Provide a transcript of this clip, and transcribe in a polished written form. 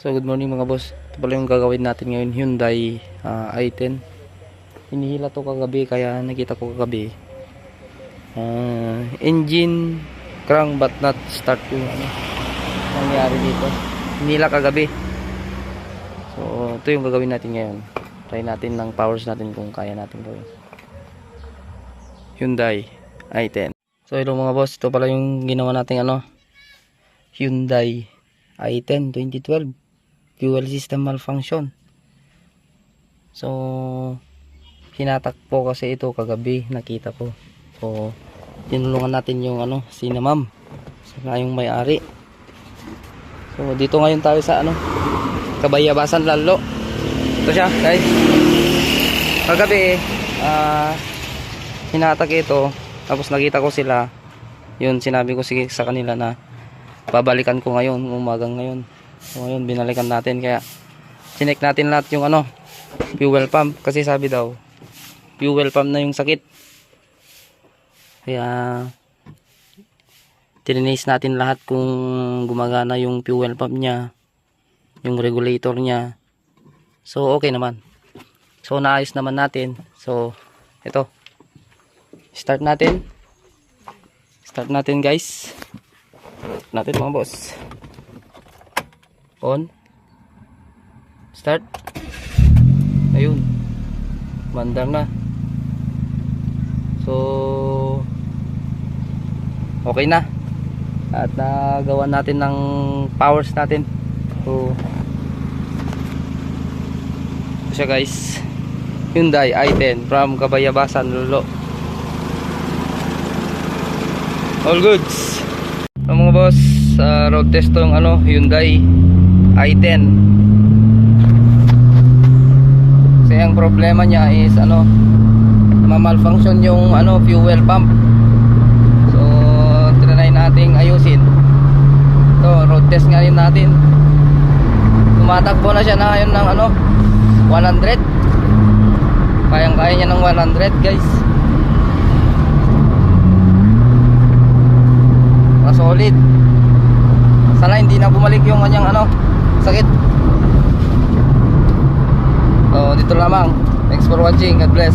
So good morning mga boss. Ito pala yung gagawin natin ngayon, Hyundai i10. Hinihila to kagabi kaya nakita ko kagabi. Engine crank but not start yung nangyari dito. Hinihila kagabi. So ito yung gagawin natin ngayon. Try natin ng powers natin kung kaya natin gawin. Hyundai i10. So hello mga boss, ito pala yung ginawa nating Hyundai i10 2012. Fuel system malfunction. So hinatak po kasi ito kagabi, nakita ko. So tinulungan natin yung sina ma'am, sila yung may-ari. So dito ngayon tayo sa Kabayabasan Lalo. Ito siya guys. Kagabi hinatak ito, tapos nakita ko sila. Yun, sinabi ko sa kanila na babalikan ko ngayon, umagang ngayon. So ngayon binalikan natin, kaya sinek natin lahat yung fuel pump, kasi sabi daw fuel pump na yung sakit. Kaya tininis natin lahat kung gumagana yung fuel pump niya, yung regulator niya. So okay naman. So naayos naman natin. So ito, start natin guys. Natin mga boss. On, start. Ayun, mandar na. So okay na, at nagawa natin ng powers natin. So ito siya guys, Hyundai i10 from Kabayabasan Lolo. All goods. So mga boss, road test tong Hyundai i10. Kasi ang problema niya is malfunction yung fuel pump. So trinay nating ayusin. So road test ngayon natin. Tumatakbo na siya na ngayon ng 100. Kayang-kaya niya ng 100 guys. Solid. Sana hindi na bumalik yung kanyang sakit. So dito lamang. Thanks for watching. God bless.